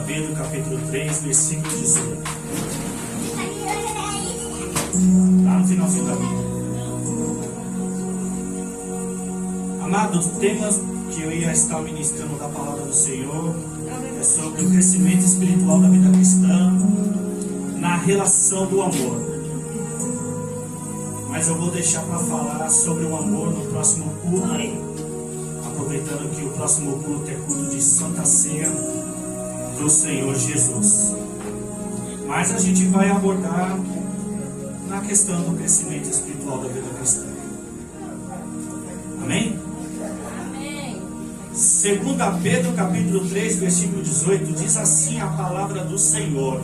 Pedro capítulo 3, versículo 18. Lá no finalzinho da Bíblia. Amados, o tema que eu ia estar ministrando da palavra do Senhor é sobre o crescimento espiritual da vida cristã na relação do amor. Mas eu vou deixar para falar sobre o amor no próximo culto, aproveitando que o próximo culto é culto de Santa Ceia do Senhor Jesus. Mas a gente vai abordar na questão do crescimento espiritual da vida cristã. Amém? Amém. 2 Pedro capítulo 3, versículo 18, diz assim a palavra do Senhor: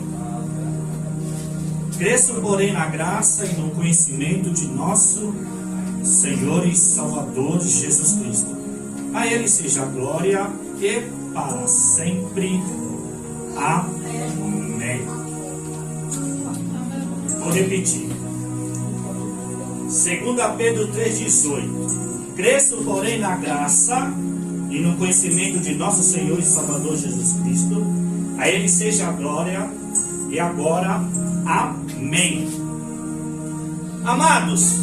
cresço, porém, na graça e no conhecimento de nosso Senhor e Salvador Jesus Cristo. A Ele seja a glória e para sempre. Amém. Vou repetir. 2 Pedro 3,18. Cresço, porém, na graça e no conhecimento de nosso Senhor e Salvador Jesus Cristo. A Ele seja a glória e agora. Amém. Amados,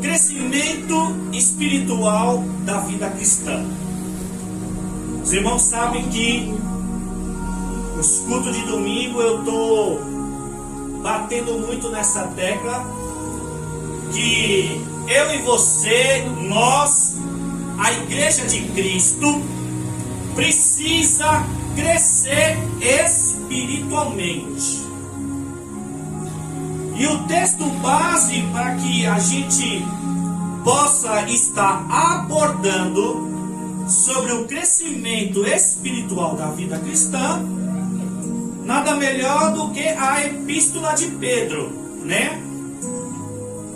crescimento espiritual da vida cristã. Os irmãos sabem que os cultos de domingo eu estou batendo muito nessa tecla que eu e você, nós, a Igreja de Cristo, precisa crescer espiritualmente. E o texto base para que a gente possa estar abordando sobre o crescimento espiritual da vida cristã, nada melhor do que a epístola de Pedro, né?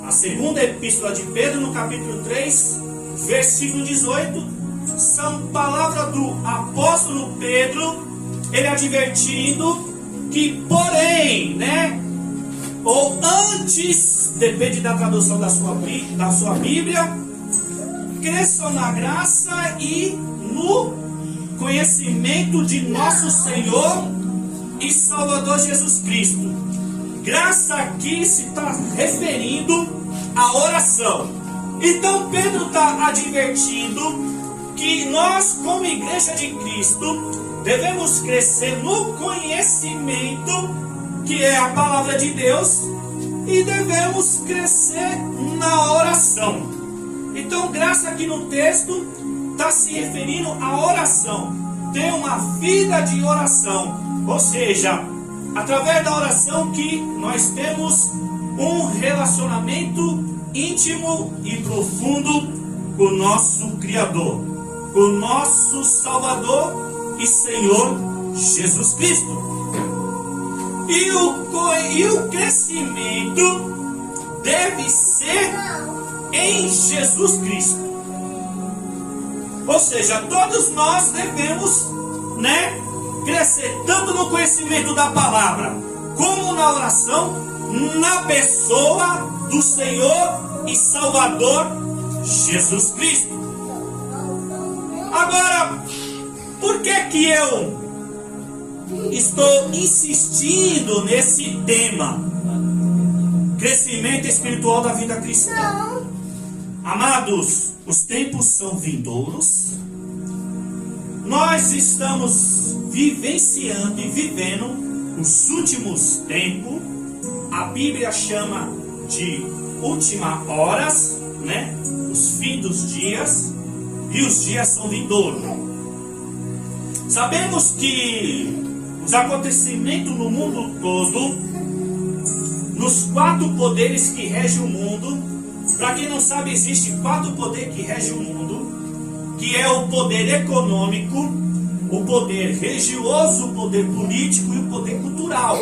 A segunda epístola de Pedro, no capítulo 3, versículo 18, são palavras do apóstolo Pedro, ele advertindo que, porém, né? Ou antes, depende da tradução da sua Bíblia, cresçam na graça e no conhecimento de nosso Senhor e Salvador Jesus Cristo. Graça aqui se está referindo à oração. Então Pedro está advertindo que nós, como Igreja de Cristo, devemos crescer no conhecimento, que é a palavra de Deus, e devemos crescer na oração. Então, graça aqui no texto está se referindo à oração. Ter uma vida de oração, ou seja, através da oração que nós temos um relacionamento íntimo e profundo com o nosso Criador, com o nosso Salvador e Senhor Jesus Cristo. E o crescimento deve ser em Jesus Cristo. Ou seja, todos nós devemos, né, crescer tanto no conhecimento da palavra, como na oração, na pessoa do Senhor e Salvador Jesus Cristo. Agora, por que eu estou insistindo nesse tema, crescimento espiritual da vida cristã? Amados, os tempos são vindouros. Nós estamos vivenciando e vivendo os últimos tempos. A Bíblia chama de últimas horas, né? Os fins dos dias, e os dias são vindouros. Sabemos que os acontecimentos no mundo todo, nos 4 poderes que regem o mundo, para quem não sabe, existe 4 poderes que regem o mundo, que é o poder econômico, o poder religioso, o poder político e o poder cultural.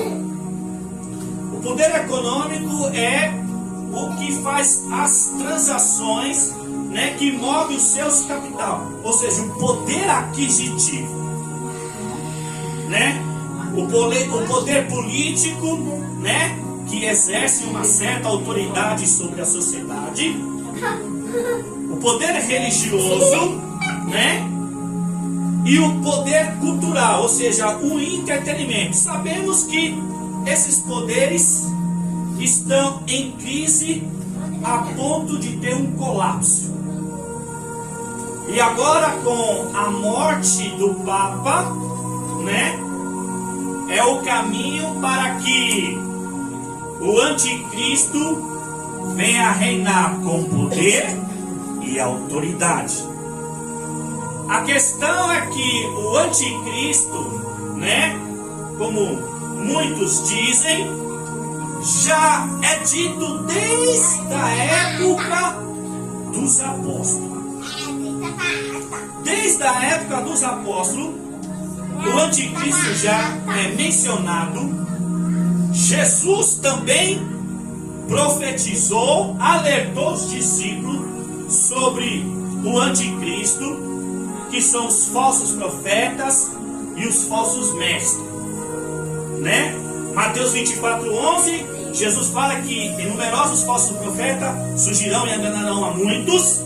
O poder econômico é o que faz as transações, né, que move os seus capital, ou seja, o poder aquisitivo, né? O poder político, né, que exerce uma certa autoridade sobre a sociedade. O poder religioso, né? e o poder cultural, ou seja, o entretenimento. Sabemos que esses poderes estão em crise a ponto de ter um colapso. E agora, com a morte do Papa, né, é o caminho para que o anticristo venha reinar com poder e autoridade. A questão é que o anticristo, né, como muitos dizem, já é dito desde a época dos apóstolos. Desde a época dos apóstolos, o anticristo já é mencionado. Jesus também profetizou, alertou os discípulos sobre o anticristo, que são os falsos profetas e os falsos mestres, né? Mateus 24:11, Jesus fala que numerosos falsos profetas surgirão e enganarão a muitos.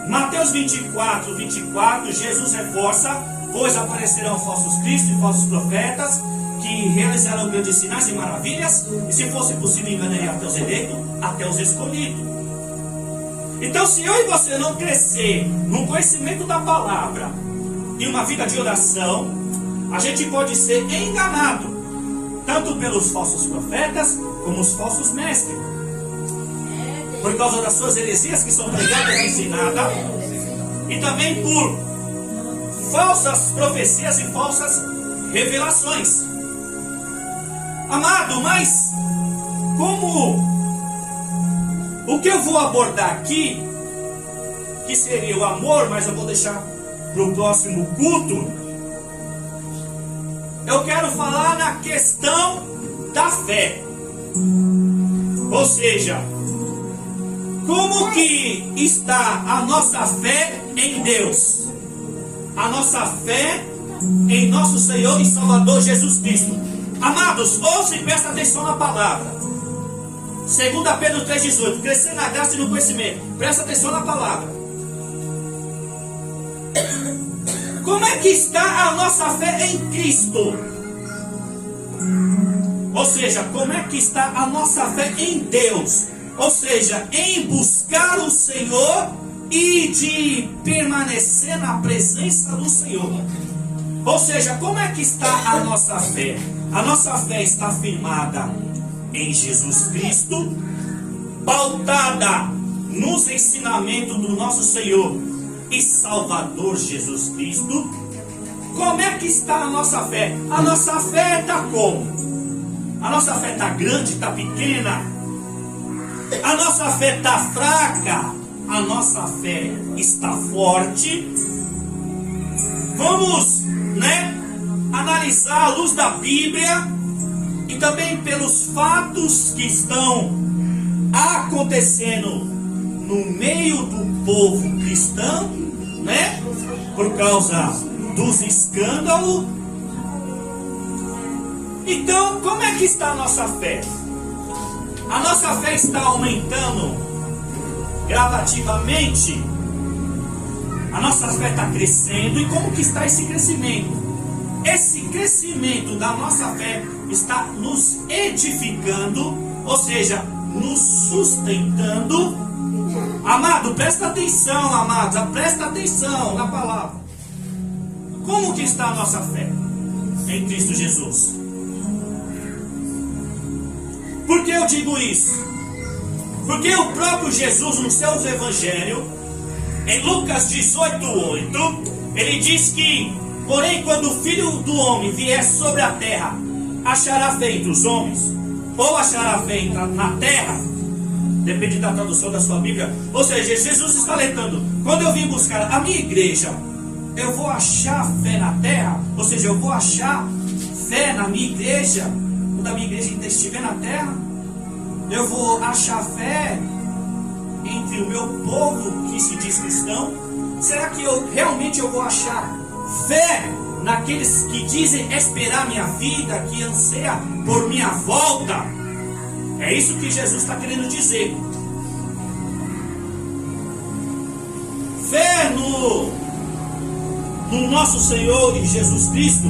Mateus 24:24, Jesus reforça: pois aparecerão falsos cristos e falsos profetas, que realizarão grandes sinais e maravilhas, e se fosse possível enganariam até os eleitos, até os escolhidos. Então, se eu e você não crescer no conhecimento da palavra e uma vida de oração, a gente pode ser enganado, tanto pelos falsos profetas como os falsos mestres, por causa das suas heresias que são pregadas e ensinadas, e também por falsas profecias e falsas revelações. Amado, mas como o que eu vou abordar aqui, que seria o amor, mas eu vou deixar para o próximo culto, eu quero falar na questão da fé. Ou seja, como que está a nossa fé em Deus? A nossa fé em nosso Senhor e Salvador Jesus Cristo. Amados, ouça e presta atenção na palavra. 2 Pedro 3,18, crescer na graça e no conhecimento. Presta atenção na palavra. Como é que está a nossa fé em Cristo? Ou seja, como é que está a nossa fé em Deus? Ou seja, em buscar o Senhor e de permanecer na presença do Senhor. Ou seja, como é que está a nossa fé? A nossa fé está firmada em Jesus Cristo, pautada nos ensinamentos do nosso Senhor e Salvador Jesus Cristo. Como é que está a nossa fé? A nossa fé está como? A nossa fé está grande, está pequena? A nossa fé está fraca? A nossa fé está forte? Vamos, analisar à luz da Bíblia e também pelos fatos que estão acontecendo no meio do povo cristão, por causa dos escândalos. Então, como é que está a nossa fé? A nossa fé está aumentando gradativamente. A nossa fé está crescendo. E como que está esse crescimento? Esse crescimento da nossa fé está nos edificando, ou seja, nos sustentando. Amado, presta atenção, amados, presta atenção na palavra. Como que está a nossa fé em Cristo Jesus? Por que eu digo isso? Porque o próprio Jesus, no seu evangelho, em Lucas 18:8, ele diz que, porém, quando o Filho do Homem vier sobre a terra, achará fé entre os homens? Ou achará fé na terra? Depende da tradução da sua Bíblia. Ou seja, Jesus está alertando: quando eu vim buscar a minha igreja, eu vou achar fé na terra? Ou seja, eu vou achar fé na minha igreja? Quando a minha igreja ainda estiver na terra, eu vou achar fé entre o meu povo que se diz cristão? Será que realmente eu vou achar fé naqueles que dizem esperar minha vida, que anseia por minha volta? É isso que Jesus está querendo dizer. Fé no nosso Senhor Jesus Cristo,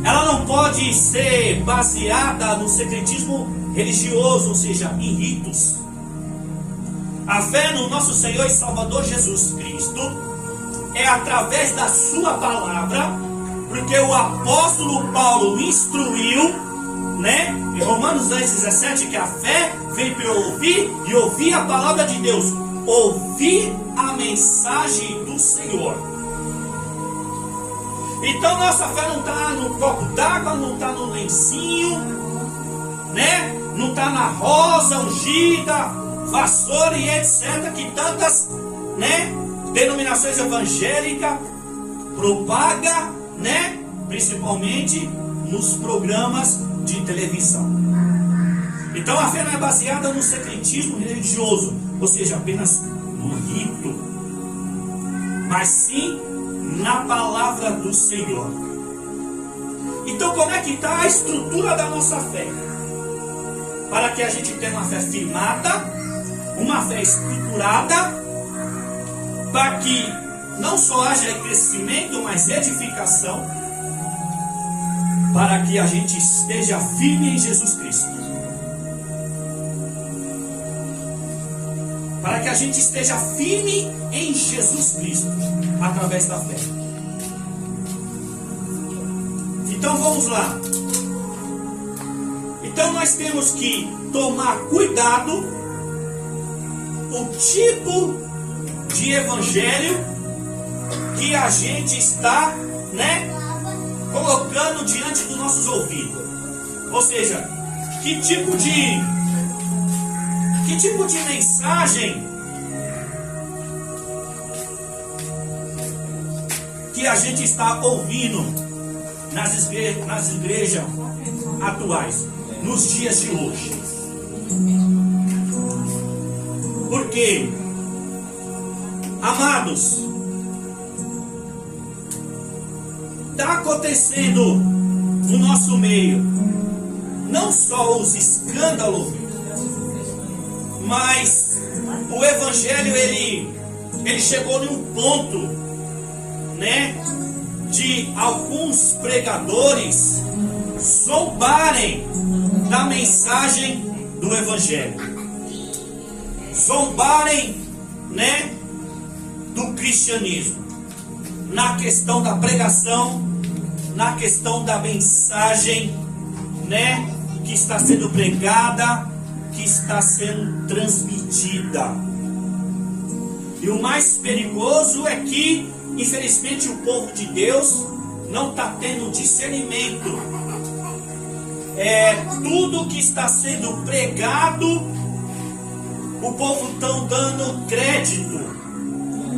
ela não pode ser baseada no secretismo religioso, ou seja, em ritos. A fé no nosso Senhor e Salvador Jesus Cristo é através da sua palavra, porque o apóstolo Paulo instruiu, né, em Romanos 10,17, que a fé vem para ouvir e ouvir a palavra de Deus, ouvir a mensagem do Senhor. Então nossa fé não está no copo d'água, não está no lencinho, né? Não está na rosa ungida, vassoura e etc. que tantas, né, denominações evangélicas propagam, né? Principalmente nos programas de televisão. Então a fé não é baseada no secretismo religioso, ou seja, apenas no rito, mas sim na palavra do Senhor. Então como é que está a estrutura da nossa fé? Para que a gente tenha uma fé firmada, uma fé estruturada, para que não só haja crescimento, mas edificação, para que a gente esteja firme em Jesus Cristo. Para que a gente esteja firme em Jesus Cristo, através da fé. Então vamos lá. Então nós temos que tomar cuidado o tipo de evangelho que a gente está, né, colocando diante dos nossos ouvidos. Ou seja, que tipo de mensagem que a gente está ouvindo nas igrejas atuais, nos dias de hoje. Porque, amados, está acontecendo no nosso meio não só os escândalos, mas o evangelho ele chegou num ponto, né, de alguns pregadores zombarem da mensagem do evangelho, zombarem, né, do cristianismo, na questão da pregação, na questão da mensagem, né, que está sendo pregada, que está sendo transmitida. E o mais perigoso é que, infelizmente, o povo de Deus não está tendo discernimento. Tudo que está sendo pregado, o povo está dando crédito,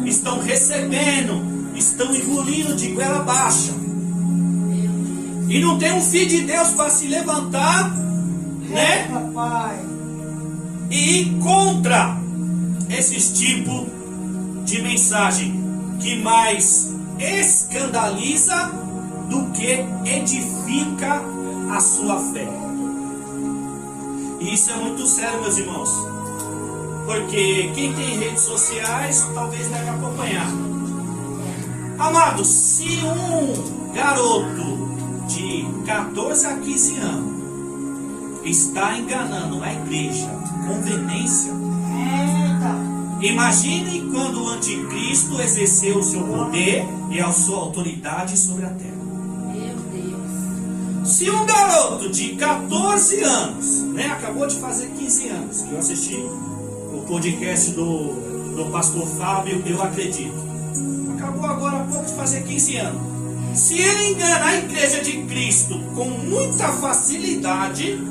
estão recebendo, estão engolindo de goela baixa. E não tem um filho de Deus para se levantar, né, e ir contra esses tipos de mensagem que mais escandaliza do que edifica a sua fé. E isso é muito sério, meus irmãos, porque quem tem redes sociais talvez deve acompanhar. Amados, se um garoto de 14 a 15 anos está enganando a igreja com veemência, imagine quando o anticristo exerceu o seu poder e a sua autoridade sobre a terra. Meu Deus. Se um garoto de 14 anos, né, acabou de fazer 15 anos, que eu assisti o podcast do pastor Fábio, eu acredito, acabou agora há pouco de fazer 15 anos. Se ele engana a igreja de Cristo com muita facilidade,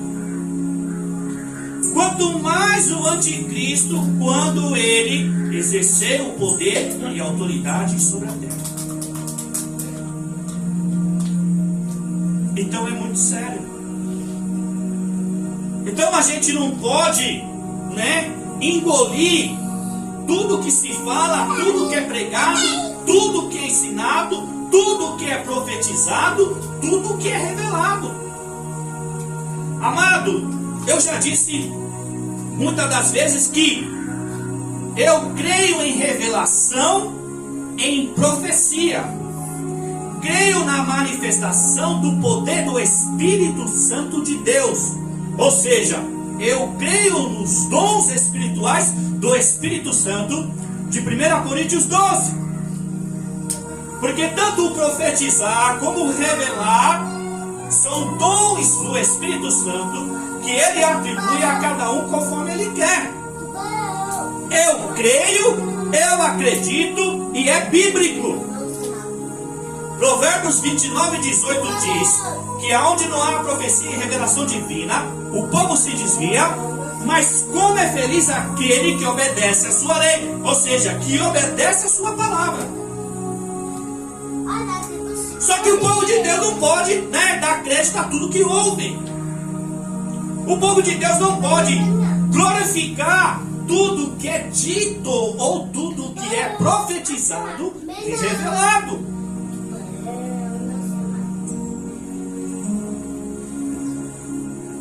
quanto mais o anticristo, quando ele exercer o poder e a autoridade sobre a terra. Então é muito sério. Então a gente não pode, né, engolir tudo que se fala, tudo que é pregado, tudo que é ensinado, tudo que é profetizado, tudo que é revelado. Amado, eu já disse muitas das vezes que eu creio em revelação em profecia. Creio na manifestação do poder do Espírito Santo de Deus. Ou seja, eu creio nos dons espirituais do Espírito Santo de 1 Coríntios 12. Porque tanto o profetizar como o revelar são dons do Espírito Santo que ele atribui a cada um conforme ele quer. Eu creio, eu acredito e é bíblico. Provérbios 29:18 diz que aonde não há profecia e revelação divina, o povo se desvia, mas como é feliz aquele que obedece a sua lei, ou seja, que obedece a sua palavra. Só que o povo de Deus não pode, dar crédito a tudo que ouve. O povo de Deus não pode glorificar tudo que é dito ou tudo que é profetizado e revelado.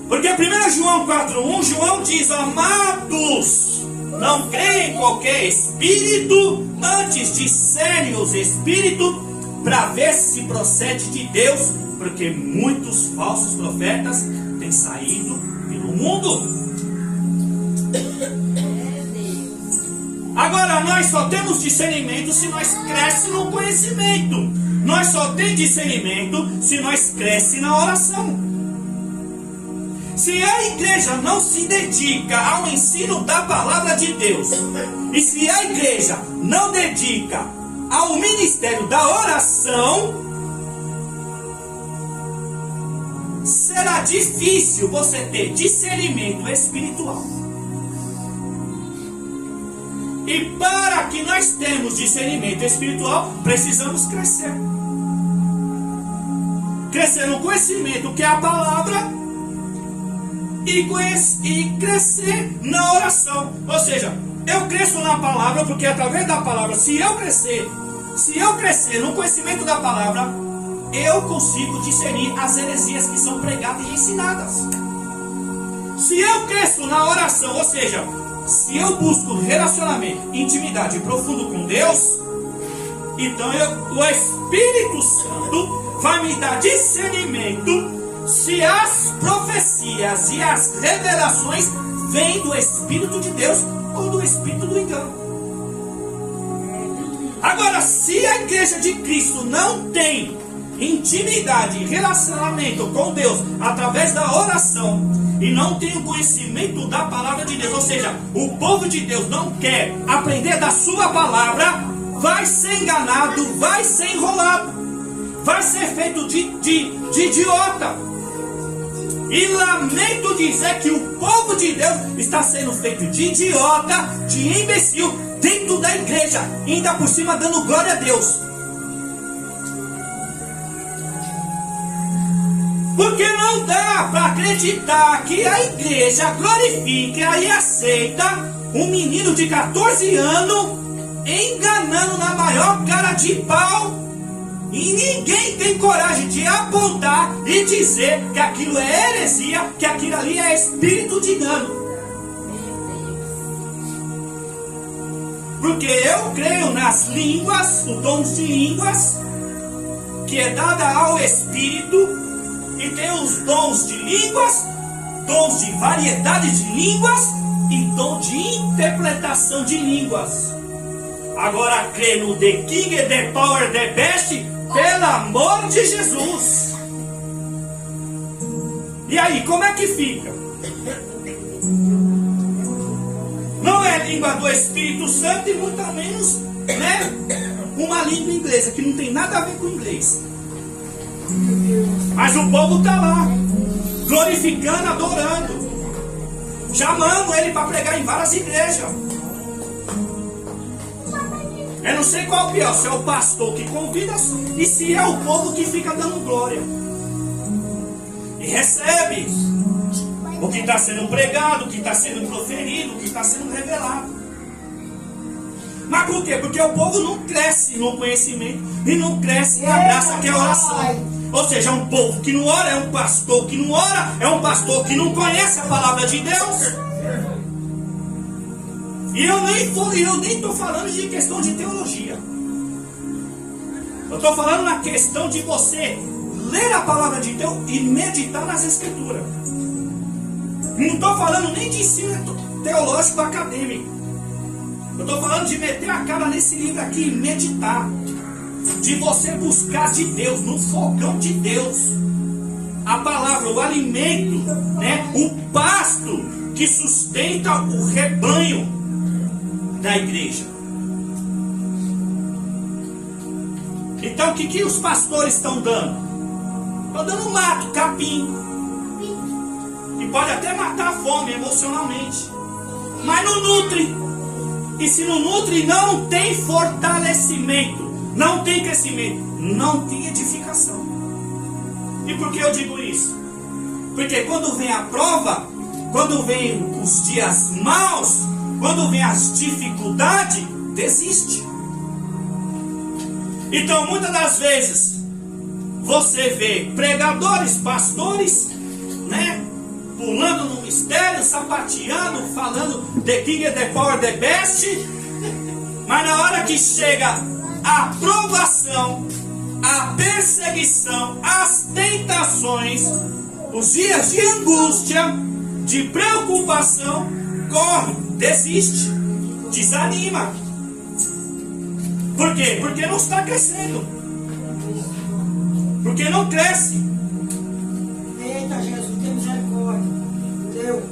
Porque 1 João 4:1, João diz: amados, não creem em qualquer espírito, antes discernem os espíritos, para ver se procede de Deus, porque muitos falsos profetas têm saído pelo mundo. Agora, nós só temos discernimento se nós crescemos no conhecimento. Nós só temos discernimento se nós crescemos na oração. Se a igreja não se dedica ao ensino da palavra de Deus, e se a igreja não dedica ao ministério da oração, será difícil você ter discernimento espiritual. E para que nós tenhamos discernimento espiritual, precisamos crescer. Crescer no conhecimento que é a palavra e crescer na oração. Ou seja, eu cresço na palavra porque através da palavra, se eu crescer no conhecimento da palavra, eu consigo discernir as heresias que são pregadas e ensinadas. Se eu cresço na oração, ou seja, se eu busco relacionamento, intimidade profundo com Deus, então o Espírito Santo vai me dar discernimento se as profecias e as revelações vêm do Espírito de Deus ou do Espírito do engano. Agora, se a igreja de Cristo não tem intimidade, relacionamento com Deus através da oração, e não tem o conhecimento da palavra de Deus, ou seja, o povo de Deus não quer aprender da sua palavra, vai ser enganado, vai ser enrolado, vai ser feito de idiota. E lamento dizer que o povo de Deus está sendo feito de idiota, de imbecil, dentro da igreja, ainda por cima dando glória a Deus. Porque não dá para acreditar que a igreja glorifica e aceita um menino de 14 anos enganando na maior cara de pau, e ninguém tem coragem de apontar e dizer que aquilo é heresia, que aquilo ali é espírito de engano. Porque eu creio nas línguas, os dons de línguas, que é dada ao Espírito, e tem os dons de línguas, dons de variedade de línguas e dom de interpretação de línguas. Agora, crer no The King, The Power, The Best, pelo amor de Jesus. E aí, como é que fica? Não é língua do Espírito Santo e muito menos, uma língua inglesa, que não tem nada a ver com inglês. Mas o povo está lá, glorificando, adorando, chamando ele para pregar em várias igrejas. Eu não sei qual é o pior, se é o pastor que convida e se é o povo que fica dando glória e recebe o que está sendo pregado, o que está sendo proferido, o que está sendo revelado. Mas por quê? Porque o povo não cresce no conhecimento e não cresce na graça que é a oração. Ou seja, é um povo que não ora, é um pastor que não ora, é um pastor que não conhece a palavra de Deus. E eu nem estou falando de questão de teologia. Eu estou falando na questão de você ler a palavra de Deus e meditar nas Escrituras. Não estou falando nem de ensino teológico acadêmico. Eu estou falando de meter a cara nesse livro aqui e meditar. De você buscar de Deus, no fogão de Deus, a palavra, o alimento, né? O pasto que sustenta o rebanho da igreja. Então o que os pastores estão dando? Estão dando mato, capim. E pode até matar a fome emocionalmente. Mas não nutre. E se não nutre, não tem fortalecimento. Não tem crescimento. Não tem edificação. E por que eu digo isso? Porque quando vem a prova, quando vem os dias maus, quando vem as dificuldades, desiste. Então muitas das vezes você vê pregadores, pastores, né, pulando no mistério, sapateando, falando the king, the power, the best, mas na hora que chega a provação, a perseguição, as tentações, os dias de angústia, de preocupação, corre, desiste, desanima. Por quê? Porque não está crescendo. Porque não cresce. Eita, Jesus, tem misericórdia. Deus.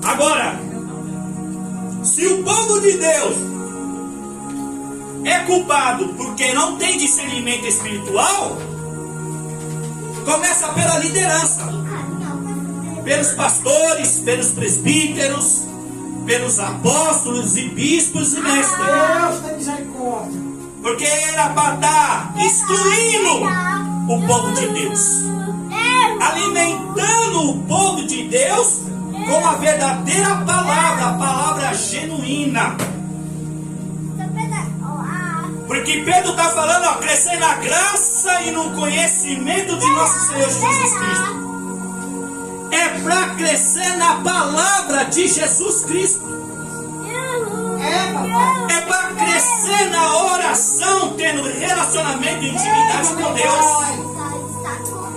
Agora, se o povo de Deus é culpado porque não tem discernimento espiritual, começa pela liderança, pelos pastores, pelos presbíteros, pelos apóstolos e bispos e mestres. Deus tem misericórdia. Porque era para estar instruindo o povo de Deus, alimentando o povo de Deus com a verdadeira palavra, a palavra genuína. Porque Pedro está falando, ó, crescer na graça e no conhecimento de nosso Senhor Jesus Cristo. É para crescer na palavra de Jesus Cristo. É para crescer na oração, tendo relacionamento e intimidade com Deus.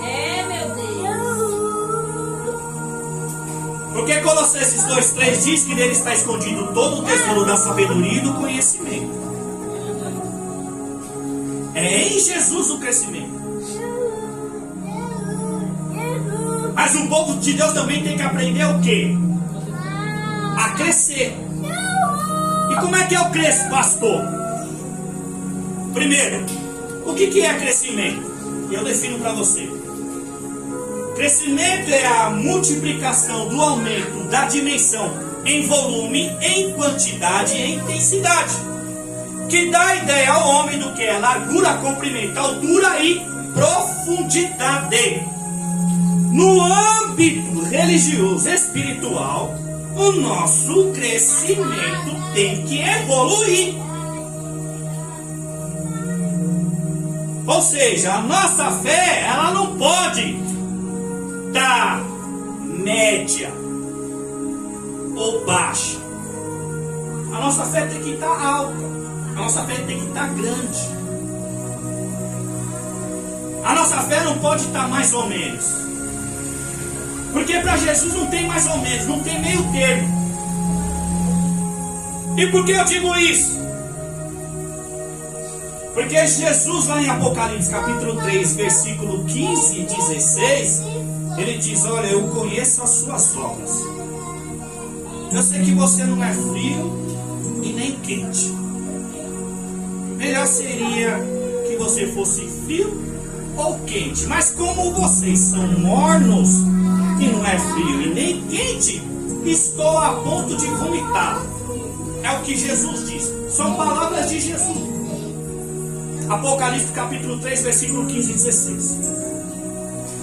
É, meu Deus. Porque Colossenses 2:3 diz que nele está escondido todo o tesouro da sabedoria e do conhecimento. É em Jesus o crescimento. Mas o povo de Deus também tem que aprender o quê? A crescer. E como é que eu cresço, pastor? Primeiro, o que é crescimento? Eu defino para você. Crescimento é a multiplicação do aumento da dimensão em volume, em quantidade e em intensidade, que dá a ideia ao homem do que é largura, comprimento, altura e profundidade. No âmbito religioso espiritual, o nosso crescimento tem que evoluir. Ou seja, a nossa fé, ela não pode estar média ou baixa. A nossa fé tem que estar alta. A nossa fé tem que estar grande. A nossa fé não pode estar mais ou menos. Porque para Jesus não tem mais ou menos, não tem meio termo. E por que eu digo isso? Porque Jesus lá em Apocalipse capítulo 3, versículo 15 e 16, ele diz, olha, eu conheço as suas obras. Eu sei que você não é frio e nem quente. Melhor seria que você fosse frio ou quente. Mas como vocês são mornos e não é frio e nem quente, estou a ponto de vomitar. É o que Jesus diz. São palavras de Jesus. Apocalipse capítulo 3, versículo 15 e 16.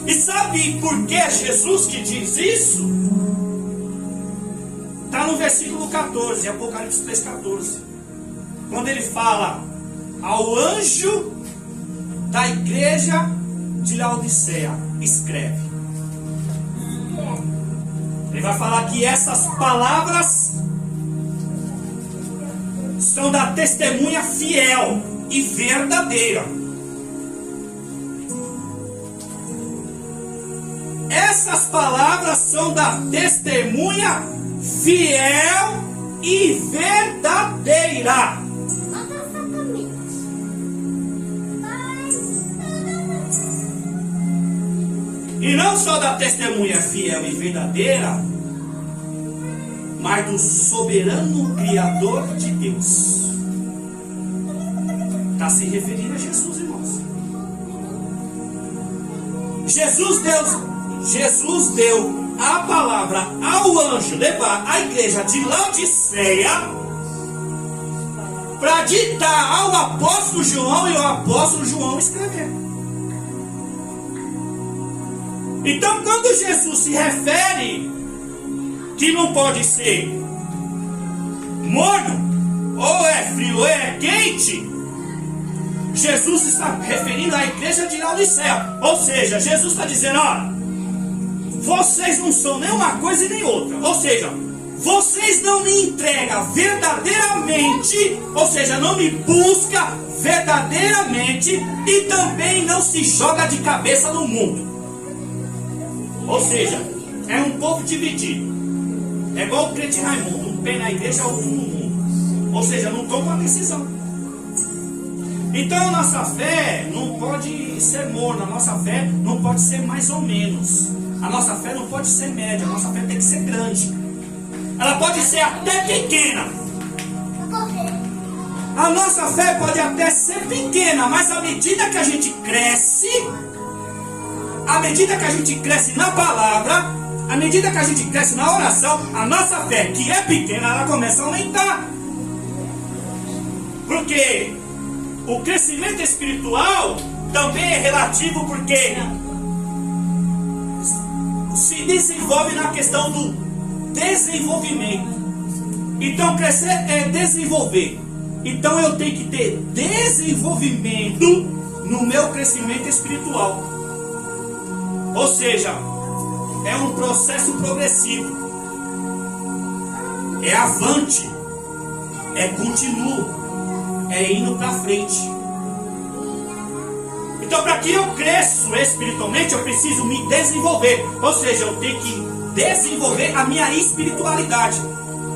E sabe por que é Jesus que diz isso? Está no versículo 14, Apocalipse 3, 14. Quando ele fala ao anjo da igreja de Laodiceia, escreve. Ele vai falar que essas palavras são da testemunha fiel e verdadeira. Essas palavras são da testemunha fiel e verdadeira. E não só da testemunha fiel e verdadeira, mas do soberano Criador de Deus. Está se referindo a Jesus, irmãos. Jesus deu a palavra ao anjo levar à igreja de Laodiceia para ditar ao apóstolo João e o apóstolo João escrever. Então, quando Jesus se refere que não pode ser morno, ou é frio ou é quente, Jesus está referindo à igreja de Laodiceia. Ou seja, Jesus está dizendo, olha, vocês não são nem uma coisa e nem outra. Ou seja, vocês não me entregam verdadeiramente, ou seja, não me buscam verdadeiramente e também não se joga de cabeça no mundo. Ou seja, é um povo dividido. É igual o crente Raimundo, um pé na igreja, outro no mundo. Ou seja, não toma uma decisão. Então a nossa fé não pode ser morna, a nossa fé não pode ser mais ou menos. A nossa fé não pode ser média, a nossa fé tem que ser grande. Ela pode ser até pequena. A nossa fé pode até ser pequena, mas à medida que a gente cresce, à medida que a gente cresce na palavra, à medida que a gente cresce na oração, a nossa fé, que é pequena, ela começa a aumentar. Porque o crescimento espiritual também é relativo, porque se desenvolve na questão do desenvolvimento. Então crescer é desenvolver. Então eu tenho que ter desenvolvimento no meu crescimento espiritual. Ou seja, é um processo progressivo. É avante. É contínuo. É indo para frente. Então, para que eu cresça espiritualmente, eu preciso me desenvolver. Ou seja, eu tenho que desenvolver a minha espiritualidade.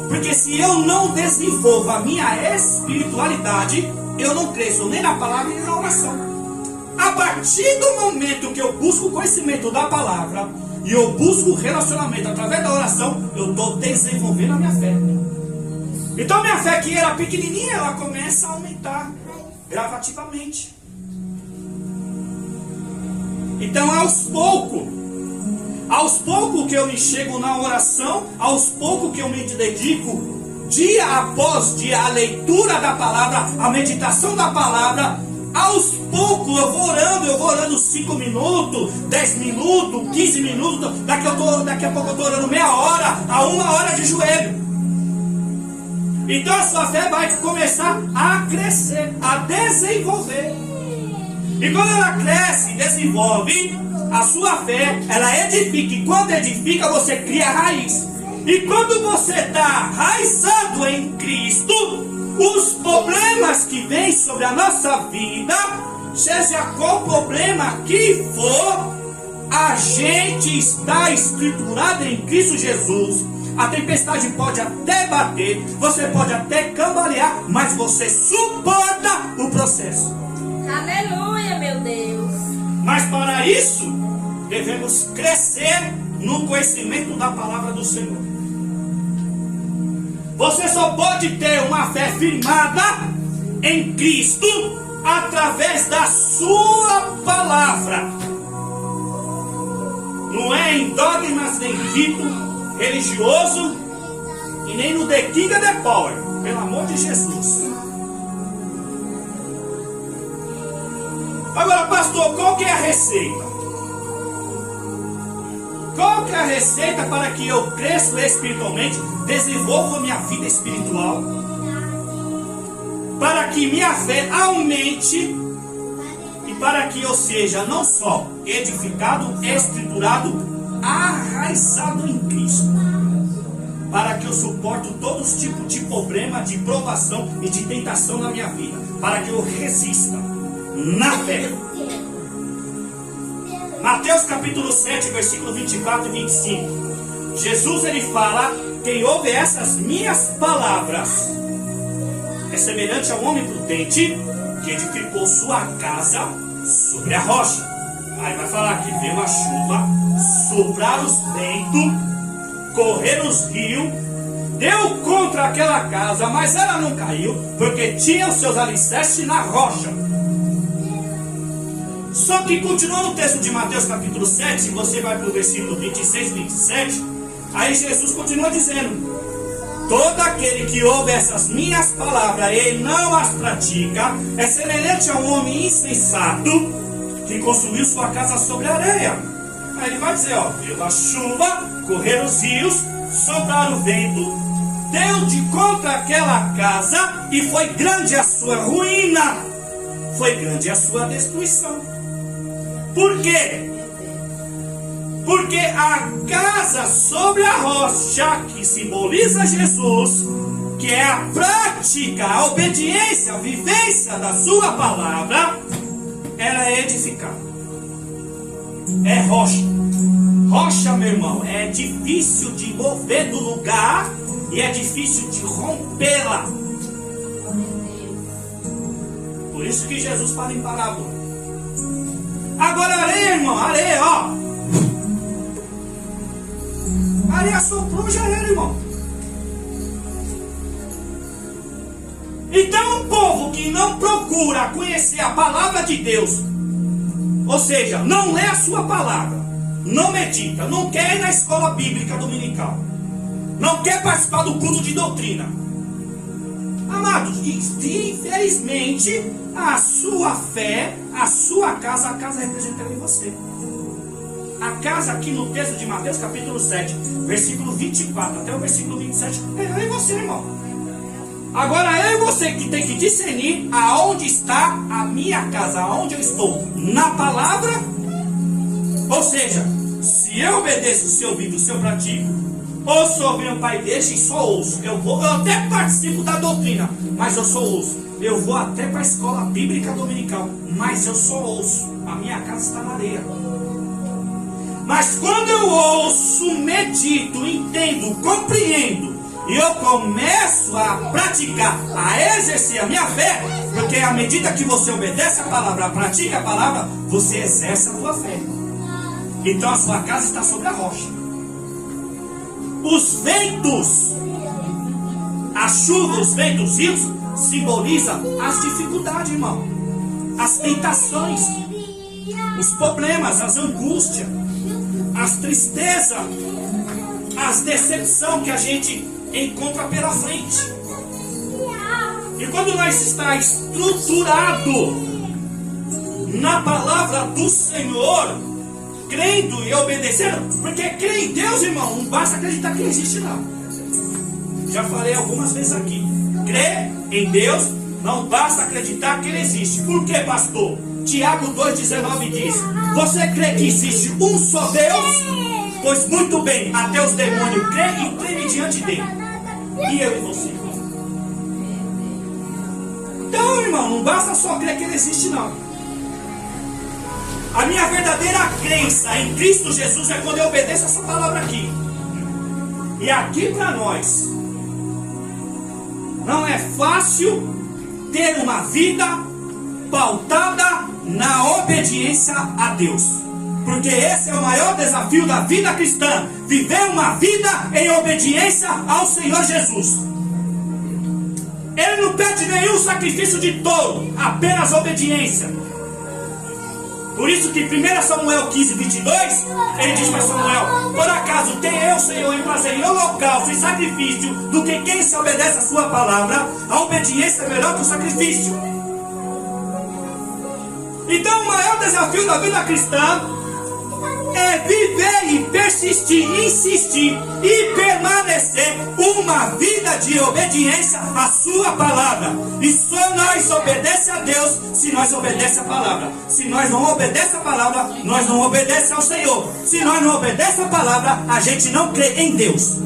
Porque se eu não desenvolvo a minha espiritualidade, eu não cresço nem na palavra nem na oração. A partir do momento que eu busco o conhecimento da palavra e eu busco o relacionamento através da oração, eu estou desenvolvendo a minha fé. Então minha fé, que era pequenininha, ela começa a aumentar gradativamente. Então aos poucos que eu me chego na oração, aos poucos que eu me dedico dia após dia à leitura da palavra, à meditação da palavra, aos poucos eu vou orando 5 minutos, 10 minutos, 15 minutos, daqui a pouco eu estou orando meia hora, a 1 hora de joelho. Então a sua fé vai começar a crescer, a desenvolver. E quando ela cresce e desenvolve, a sua fé, ela edifica. E quando edifica, você cria raiz. E quando você está raizado em Cristo, os problemas que vêm sobre a nossa vida, seja qual problema que for, a gente está escriturado em Cristo Jesus. A tempestade pode até bater, você pode até cambalear, mas você suporta o processo. Aleluia, meu Deus. Mas para isso, devemos crescer no conhecimento da palavra do Senhor. Você só pode ter uma fé firmada em Cristo através da sua palavra. Não é em dogmas nem rito religioso e nem no The King of the Power, pelo amor de Jesus. Agora, pastor, qual que é a receita? Qual que é a receita para que eu cresça espiritualmente, desenvolva minha vida espiritual, para que minha fé aumente e para que eu seja não só edificado, escriturado, arraizado em Cristo, para que eu suporte todos os tipos de problema, de provação e de tentação na minha vida. para que eu resista na fé. Mateus capítulo 7, versículo 24 e 25. Jesus ele fala: quem ouve essas minhas palavras é semelhante a um homem prudente que edificou sua casa sobre a rocha. Aí vai falar que veio a chuva, soprar os ventos, correr os rios, deu contra aquela casa, mas ela não caiu, porque tinha os seus alicerces na rocha. Só que continua no texto de Mateus capítulo 7, se você vai para o versículo 26 e 27, aí Jesus continua dizendo: todo aquele que ouve essas minhas palavras e ele não as pratica, é semelhante a um homem insensato que construiu sua casa sobre a areia. Aí ele vai dizer, veio a chuva, correram os rios, sopraram o vento, deu de contra aquela casa e foi grande a sua ruína, foi grande a sua destruição. Por quê? Porque a casa sobre a rocha, que simboliza Jesus, que é a prática, a obediência, a vivência da sua palavra, ela é edificada. É rocha. Rocha, meu irmão, é difícil de mover do lugar e é difícil de rompê-la. Por isso que Jesus fala em parábola. Agora areia, irmão, areia, areia soprou, já era, irmão. Então um povo que não procura conhecer a palavra de Deus, ou seja, não lê a sua palavra, não medita, não quer ir na escola bíblica dominical, não quer participar do culto de doutrina, amados, infelizmente a sua fé, a sua casa, a casa representa em você. A casa aqui no texto de Mateus capítulo 7, versículo 24 até o versículo 27, é eu e você, irmão. Agora eu e você que tem que discernir aonde está a minha casa, aonde eu estou, na palavra. Ou seja, se eu obedeço, se eu vivo, se eu pratico, ou sou meu pai deixa e só ouço, eu até participo da doutrina, mas eu só ouço. Eu vou até para a escola bíblica dominical, mas eu só ouço. A minha casa está na areia. Mas quando eu ouço, medito, entendo, compreendo, e eu começo a praticar, a exercer a minha fé, porque à medida que você obedece a palavra, pratica a palavra, você exerce a tua fé. Então a sua casa está sobre a rocha. Os ventos, a chuva, os ventos, os rios, simbolizam as dificuldades, irmão, as tentações, os problemas, as angústias, as tristezas, as decepções que a gente encontra pela frente. E quando nós está estruturado na palavra do Senhor, crendo e obedecendo, porque crer em Deus, irmão, não basta acreditar que Ele existe, não. Já falei algumas vezes aqui, crer em Deus não basta acreditar que Ele existe. Por que, pastor? Tiago 2,19 diz: você crê que existe um só Deus? Pois muito bem, até os demônios creem e tremem diante dele. E eu e você? Então, irmão, não basta só crer que Ele existe, não. A minha verdadeira crença em Cristo Jesus é quando eu obedeço essa palavra aqui. E aqui para nós não é fácil ter uma vida pautada na obediência a Deus, porque esse é o maior desafio da vida cristã: viver uma vida em obediência ao Senhor Jesus. Ele não pede nenhum sacrifício de touro, apenas obediência. Por isso que 1 Samuel 15, 22, ele diz para Samuel: por acaso tem eu, Senhor, em prazer em holocausto e sacrifício do que quem se obedece à sua palavra? A obediência é melhor que o sacrifício. Então o maior desafio da vida cristã é viver e persistir, insistir e permanecer uma vida de obediência à sua palavra. E só nós obedecemos a Deus se nós obedecemos a palavra. Se nós não obedecemos a palavra, nós não obedecemos ao Senhor. Se nós não obedecemos a palavra, a gente não crê em Deus.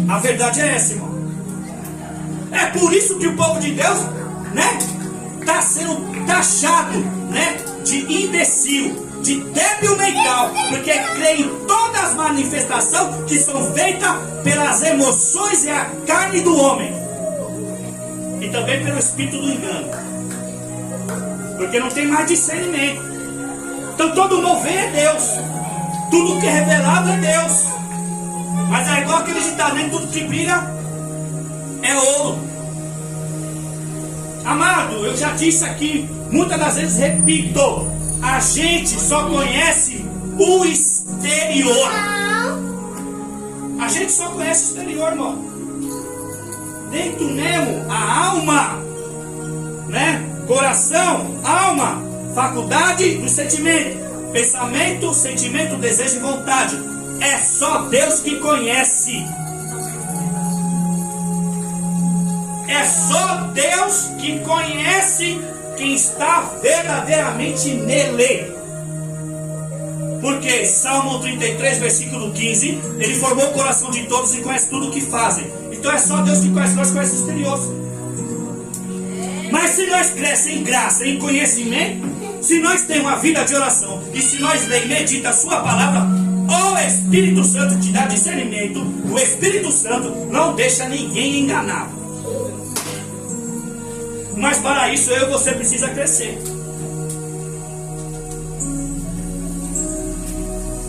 A verdade é essa, irmão. É por isso que o povo de Deus né, está sendo taxado, né, de imbecil, de débil mental, porque crê em todas as manifestações que são feitas pelas emoções e a carne do homem, e também pelo espírito do engano, porque não tem mais discernimento. Então todo mover é Deus, tudo que é revelado é Deus, mas é igual aquele ditado, nem tudo que brilha é ouro. Amado, eu já disse aqui, muitas das vezes repito, a gente só conhece o exterior. A gente só conhece o exterior, irmão. Dentro mesmo, a alma, né? Coração, alma, faculdade do sentimento, pensamento, sentimento, desejo e vontade. É só Deus que conhece. É só Deus que conhece quem está verdadeiramente nele. Porque Salmo 33, versículo 15, ele formou o coração de todos e conhece tudo o que fazem. Então é só Deus que conhece, nós conhecemos o exterior. Mas se nós crescemos em graça, em conhecimento, se nós temos uma vida de oração, e se nós lê e medita a sua palavra, o Espírito Santo te dá discernimento. O Espírito Santo não deixa ninguém enganado. Mas para isso eu e você precisa crescer.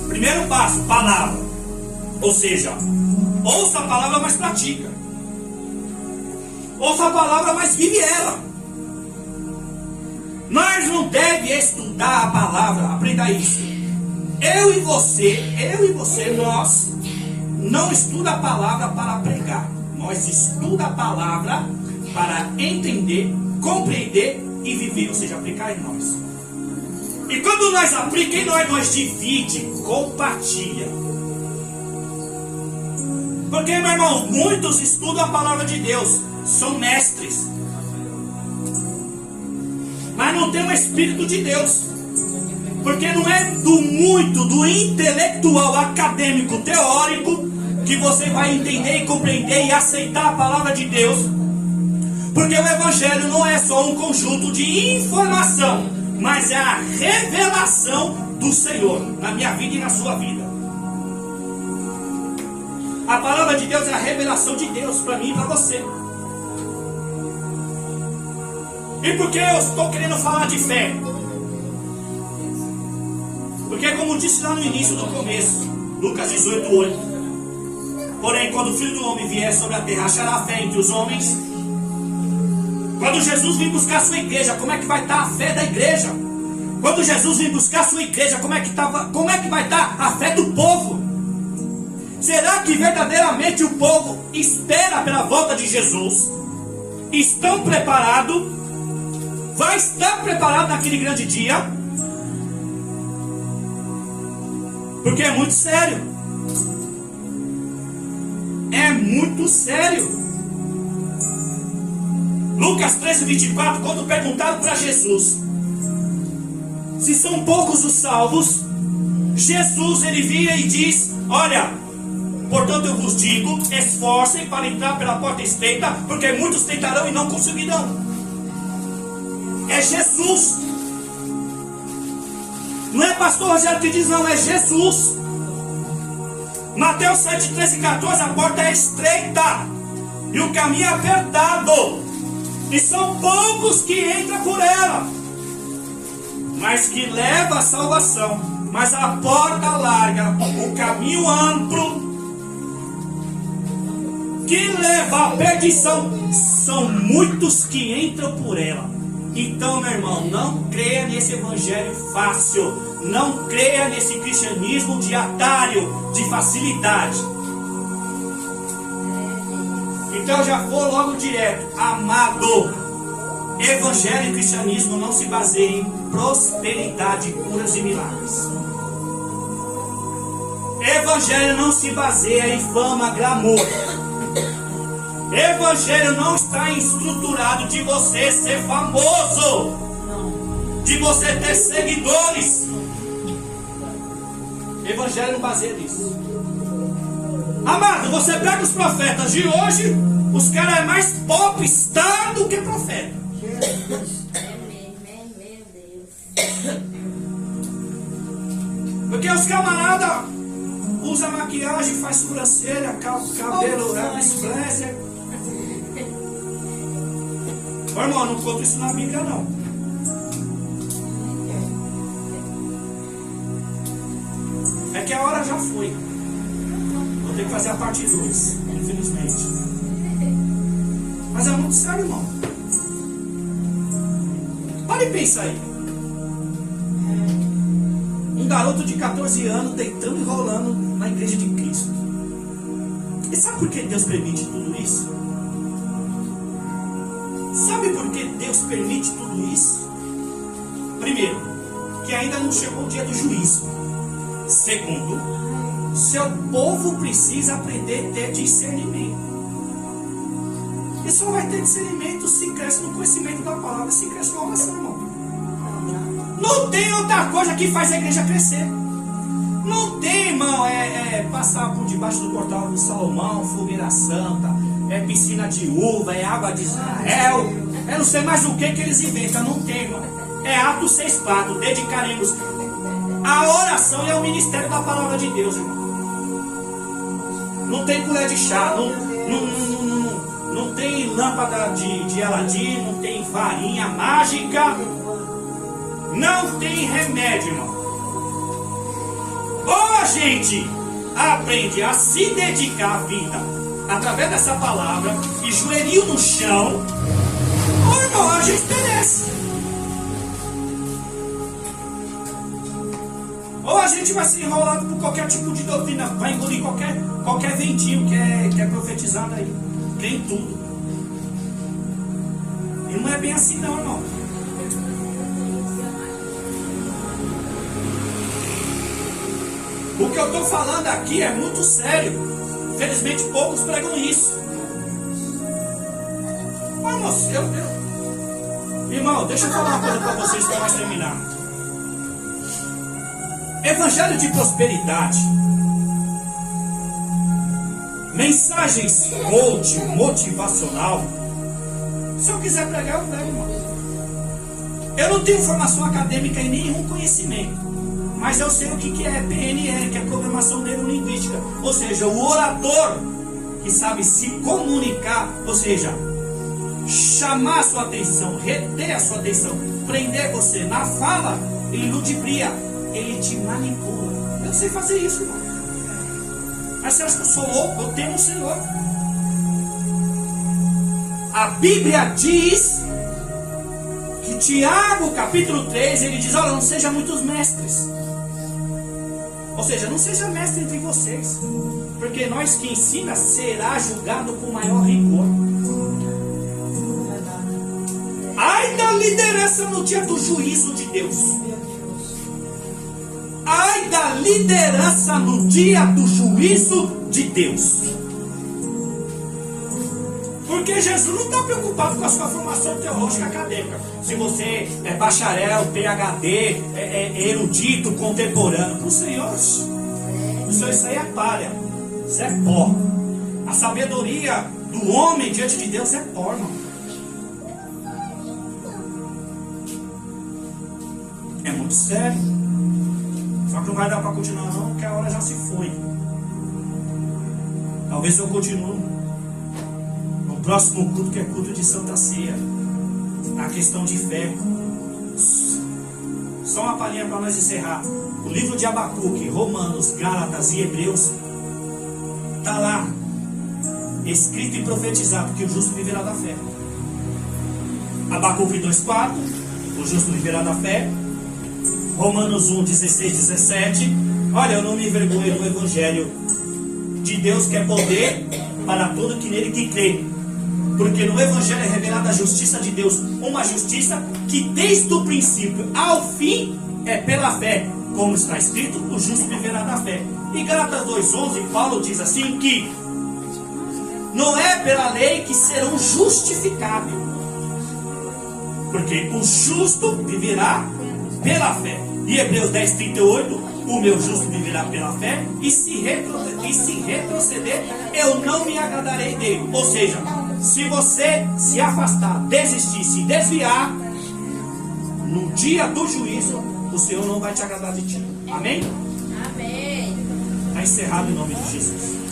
Primeiro passo, palavra. Ou seja, ouça a palavra, mas pratica. Ouça a palavra, mas vive ela. Nós não devemos estudar a palavra, aprenda isso. Eu e você, nós não estuda a palavra para pregar. Nós estuda a palavra para entender, compreender e viver, ou seja, aplicar em nós. E quando nós aplicamos em nós divide, compartilha. Porque, meu irmão, muitos estudam a palavra de Deus, são mestres, mas não tem o Espírito de Deus. Porque não é do intelectual, acadêmico, teórico, que você vai entender e compreender e aceitar a palavra de Deus. Porque o Evangelho não é só um conjunto de informação, mas é a revelação do Senhor na minha vida e na sua vida. A palavra de Deus é a revelação de Deus para mim e para você. E por que eu estou querendo falar de fé? Porque, como disse lá no início do começo, Lucas 18:8, porém, quando o Filho do Homem vier sobre a terra, achará fé entre os homens? Quando Jesus vir buscar a sua igreja, como é que vai estar a fé da igreja? Quando Jesus vir buscar a sua igreja, como é que vai estar a fé do povo? Será que verdadeiramente o povo espera pela volta de Jesus? Estão preparados? Vai estar preparado naquele grande dia? Porque é muito sério. É muito sério. Lucas 13:24, quando perguntaram para Jesus se são poucos os salvos, Jesus ele vira e diz: olha, portanto eu vos digo, esforcem para entrar pela porta estreita, porque muitos tentarão e não conseguirão. É Jesus. Não é pastor Rogério que diz, não, é Jesus. Mateus 7, 13 e 14, a porta é estreita e o caminho é apertado, e são poucos que entram por ela, mas que leva a salvação. Mas a porta larga, o caminho amplo, que leva à perdição, são muitos que entram por ela. Então, meu irmão, não creia nesse evangelho fácil, não creia nesse cristianismo de atalho, de facilidade. Então já vou logo direto, amado, evangelho e cristianismo não se baseiam em prosperidade, curas e milagres. Evangelho não se baseia em fama, glamour. Evangelho não está estruturado de você ser famoso, de você ter seguidores. Evangelho não baseia nisso. Amado, você pega os profetas de hoje, os caras é mais popstar do que profeta. Jesus. É mesmo, meu Deus. Porque os camaradas usam maquiagem, faz sobrancelha, cabelo, blazer. Ô, irmão, não conto isso na Bíblia, não. É que a hora já foi. Vou ter que fazer a parte 2, infelizmente. Mas é muito sério, irmão. Para e pensa aí. Um garoto de 14 anos deitando e rolando na igreja de Cristo. E sabe por que Deus permite tudo isso? Sabe por que Deus permite tudo isso? Primeiro, que ainda não chegou o dia do juízo. Segundo, seu povo precisa aprender a ter discernimento. E só vai ter discernimento se cresce no conhecimento da palavra, se cresce na oração, irmão. Não tem outra coisa que faz a igreja crescer. Não tem, irmão, passar por debaixo do portal do Salomão, fogueira santa, piscina de uva, água de Israel, não sei mais o que eles inventam, não tem, irmão. É Atos 6:4, dedicaremos a oração e ao ministério da palavra de Deus, irmão. Não tem colher de chá, não tem lâmpada de Aladim, não tem varinha mágica, não tem remédio, irmão. Ou a gente aprende a se dedicar à vida através dessa palavra e joelhinho no chão, ou irmão, a gente perece. Ou a gente vai ser enrolado por qualquer tipo de doutrina, vai engolir qualquer ventinho que é profetizado aí. Crê em tudo. E não é bem assim não, irmão. O que eu estou falando aqui é muito sério. Infelizmente poucos pregam isso. Mas, irmão, deixa eu falar uma coisa para vocês para nós terminar. Evangelho de prosperidade, mensagens coach, motivacional. Se eu quiser pregar, eu prego, irmão. Eu não tenho formação acadêmica e nenhum conhecimento, mas eu sei o que é PNL, que é programação neurolinguística. Ou seja, o orador que sabe se comunicar, ou seja, chamar a sua atenção, reter a sua atenção, prender você na fala, ele ludibria. Ele te manipula. Eu sei fazer isso, irmão. Mas você acha que eu sou louco? Eu temo o Senhor. A Bíblia diz que Tiago, capítulo 3, ele diz: olha, não seja muitos mestres. Ou seja, não seja mestre entre vocês, porque nós que ensina será julgado com maior rigor. Ai da liderança no dia do juízo de Deus. Ai da liderança no dia do juízo de Deus. Porque Jesus não está preocupado com a sua formação teológica acadêmica. Se você é bacharel, PhD, erudito, contemporâneo. Para o Senhor, isso aí é palha. Isso é pó. A sabedoria do homem diante de Deus é pó, irmão. É muito sério. Só que não vai dar para continuar não, porque a hora já se foi. Talvez eu continue no próximo culto, que é culto de Santa Ceia. A questão de fé. Só uma palhinha para nós encerrar. O livro de Abacuque, Romanos, Gálatas e Hebreus, está lá escrito e profetizado que o justo viverá da fé. Abacuque 2:4, o justo viverá da fé. Romanos 1, 16, 17. Olha, eu não me envergonho do Evangelho de Deus, que é poder para todo que nele que crê. Porque no Evangelho é revelada a justiça de Deus, uma justiça que desde o princípio ao fim é pela fé. Como está escrito, o justo viverá da fé. Em Gálatas 2:11, Paulo diz assim que não é pela lei que serão justificados, porque o justo viverá pela fé. E Hebreus 10:38, o meu justo viverá pela fé, e se retroceder, eu não me agradarei dele. Ou seja, Se você se afastar, desistir, se desviar, no dia do juízo, o Senhor não vai te agradar de ti. Amém? Amém. Está encerrado em nome de Jesus.